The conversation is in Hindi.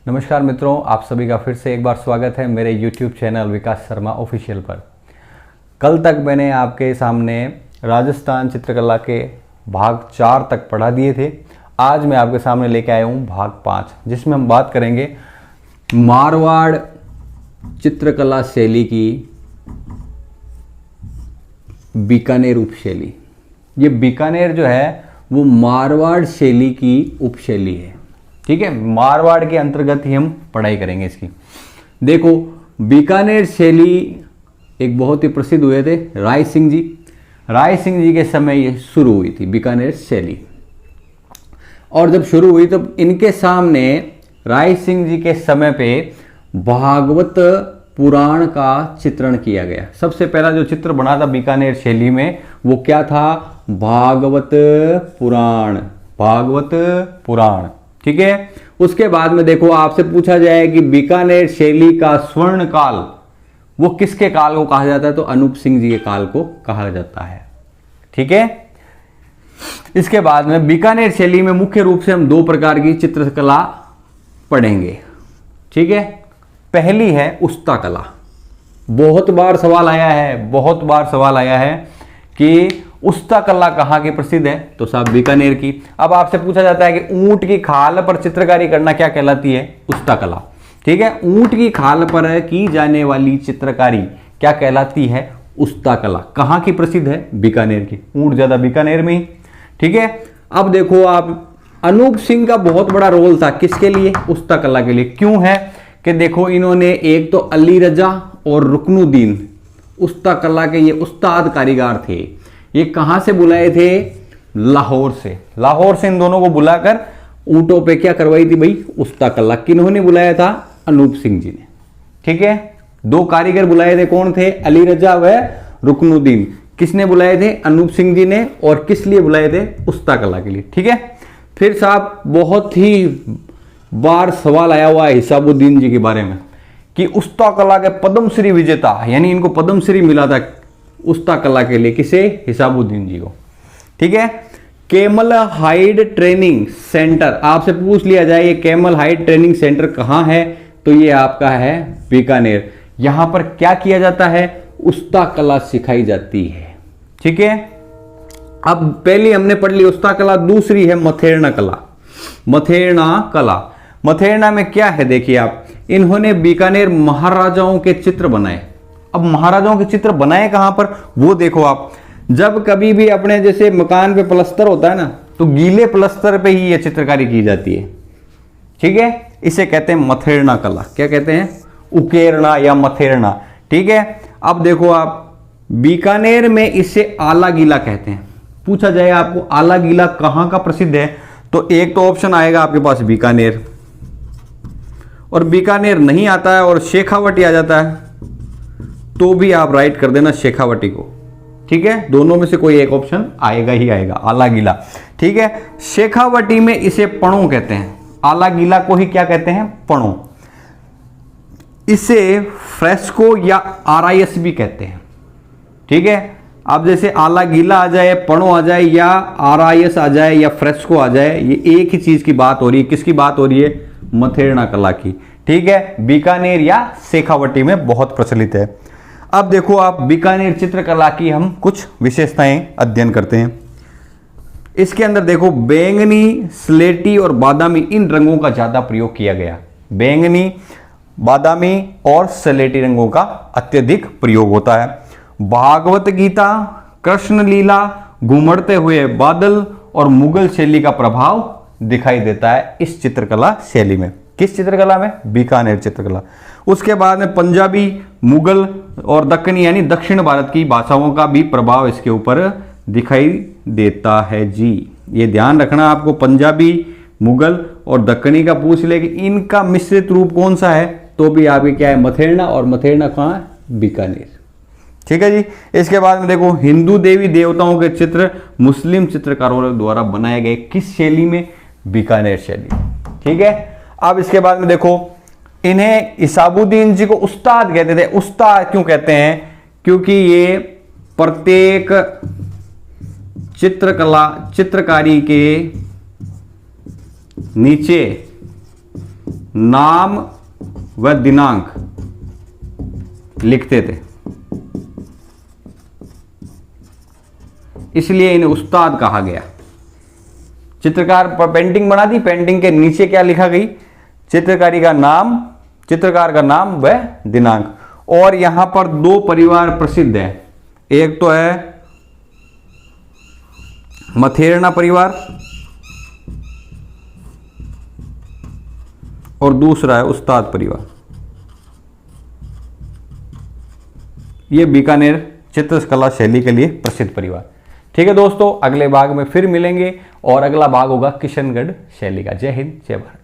नमस्कार मित्रों, आप सभी का फिर से एक बार स्वागत है मेरे YouTube चैनल विकास शर्मा ऑफिशियल पर। कल तक मैंने आपके सामने राजस्थान चित्रकला के भाग 4 तक पढ़ा दिए थे। आज मैं आपके सामने लेके आया हूँ भाग 5, जिसमें हम बात करेंगे मारवाड़ चित्रकला शैली की बीकानेर उपशैली। ये बीकानेर जो है वो मारवाड़ शैली की उपशैली है। ठीक है, मारवाड़ के अंतर्गत ही हम पढ़ाई करेंगे इसकी। देखो, बीकानेर शैली एक बहुत ही प्रसिद्ध हुए थे राय सिंह जी। राय सिंह जी के समय ये शुरू हुई थी बीकानेर शैली, और जब शुरू हुई तब इनके सामने राय सिंह जी के समय पे भागवत पुराण का चित्रण किया गया। सबसे पहला जो चित्र बना था बीकानेर शैली में वो क्या था? भागवत पुराण। भागवत पुराण, ठीक है। उसके बाद में देखो, आपसे पूछा जाए कि बीकानेर शैली का स्वर्ण काल वो किसके काल को कहा जाता है, तो अनूप सिंह जी के काल को कहा जाता है। ठीक है। इसके बाद में बीकानेर शैली में मुख्य रूप से हम 2 प्रकार की चित्रकला पढ़ेंगे। ठीक है। पहली है उस्ता कला। बहुत बार सवाल आया है कि उस्ता कला कहाँ की प्रसिद्ध है, तो साहब बीकानेर की। अब आपसे पूछा जाता है कि ऊंट की खाल पर चित्रकारी करना क्या कहलाती है? उस्ता कला। ठीक है, ऊंट की खाल पर की जाने वाली चित्रकारी क्या कहलाती है? उस्ता कला। कहाँ की प्रसिद्ध है? बीकानेर की। ऊंट ज्यादा बीकानेर में ही। ठीक है। अब देखो आप, अनूप सिंह का बहुत बड़ा रोल था किसके लिए? उस्ता कला के लिए। क्यों है कि देखो, इन्होंने एक तो अली रजा और रुकनुद्दीन उस्ता कला के ये उस्ताद कारीगर थे। ये कहां से बुलाए थे? लाहौर से। लाहौर से इन दोनों को बुलाकर ऊंटों पे क्या करवाई थी भाई? उस्ता कला। किन्होंने बुलाया था? अनूप सिंह जी ने। ठीक है। 2 कारीगर बुलाए थे। कौन थे? अली रजा व रुकनुद्दीन। किसने बुलाए थे? अनूप सिंह जी ने। और किस लिए बुलाए थे? उस्ता कला के लिए। ठीक है। फिर साहब, बहुत ही बार सवाल आया हुआ है हिसाबुद्दीन जी के बारे में कि उस्ता कला के पद्मश्री विजेता, यानी इनको पद्मश्री मिला था उस्ता कला के लिए। किसे? हिसाबुद्दीन जी को। ठीक है। कैमल हाइड ट्रेनिंग सेंटर, आपसे पूछ लिया जाए ये कैमल हाइड ट्रेनिंग सेंटर कहां है, तो ये आपका है बीकानेर। यहां पर क्या किया जाता है? उस्ता कला सिखाई जाती है। ठीक है। अब पहली हमने पढ़ ली उस्ता कला, दूसरी है मथेरना कला। मथेरना कला, मथेरना में क्या है? देखिए आप, इन्होंने बीकानेर महाराजाओं के चित्र बनाए। अब महाराजाओं के चित्र बनाए कहां पर, वो देखो आप। जब कभी भी अपने जैसे मकान पे प्लस्तर होता है ना, तो गीले प्लस्तर पे ही ये चित्रकारी की जाती है। ठीक है। इसे कहते हैं मथेरना कला। क्या कहते हैं? उकेरना या मथेरना। ठीक है। अब देखो आप, बीकानेर में इसे आला गीला कहते हैं। पूछा जाए आपको आला गीला कहां का प्रसिद्ध है, तो एक तो ऑप्शन आएगा आपके पास बीकानेर, और बीकानेर नहीं आता है और शेखावटी आ जाता है, तो भी आप राइट कर देना शेखावटी को। ठीक है। दोनों में से कोई एक ऑप्शन आएगा ही आएगा, आला गीला। ठीक है। शेखावटी में इसे पणो कहते हैं। आला गीला को ही क्या कहते हैं? पणो। इसे फ्रेस्को या आरआईएस भी कहते हैं। ठीक है। अब जैसे आला गीला आ जाए, पणो आ जाए, या आरआईएस आ जाए, या फ्रेस्को आ जाए, ये एक ही चीज की बात हो रही है। किसकी बात हो रही है? मथेरना कला की। ठीक है। बीकानेर या शेखावटी में बहुत प्रचलित है। अब देखो आप, बीकानेर चित्रकला की हम कुछ विशेषताएं अध्ययन करते हैं। इसके अंदर देखो, बैंगनी, स्लेटी और बादामी, इन रंगों का ज्यादा प्रयोग किया गया। बैंगनी, बादामी और स्लेटी रंगों का अत्यधिक प्रयोग होता है। भागवत गीता, कृष्ण लीला, घुमड़ते हुए बादल और मुगल शैली का प्रभाव दिखाई देता है इस चित्रकला शैली में। किस चित्रकला में? बीकानेर चित्रकला। उसके बाद में पंजाबी, मुगल और दक्कनी यानी दक्षिण भारत की भाषाओं का भी प्रभाव इसके ऊपर दिखाई देता है जी। ये ध्यान रखना आपको, पंजाबी, मुगल और दक्कनी का पूछ ले कि इनका मिश्रित रूप कौन सा है, तो भी आपके क्या है? मथेरना। और मथेरना कहाँ है? बीकानेर। ठीक है जी। इसके बाद में देखो, हिंदू देवी देवताओं के चित्र मुस्लिम चित्रकारों द्वारा बनाए गए। किस शैली में? बीकानेर शैली। ठीक है। अब इसके बाद में देखो, इन्हें हिसाबुद्दीन जी को उस्ताद कहते थे। उस्ताद क्यों कहते हैं? क्योंकि ये प्रत्येक चित्रकारी के नीचे नाम व दिनांक लिखते थे, इसलिए इन्हें उस्ताद कहा गया। चित्रकार पेंटिंग बना दी, पेंटिंग के नीचे क्या लिखा गई, चित्रकारी का नाम, चित्रकार का नाम व दिनांक। और यहां पर दो परिवार प्रसिद्ध है, एक तो है मथेरना परिवार और दूसरा है उस्ताद परिवार। ये बीकानेर चित्रकला शैली के लिए प्रसिद्ध परिवार। ठीक है दोस्तों, अगले भाग में फिर मिलेंगे और अगला भाग होगा किशनगढ़ शैली का। जय हिंद, जय भारत।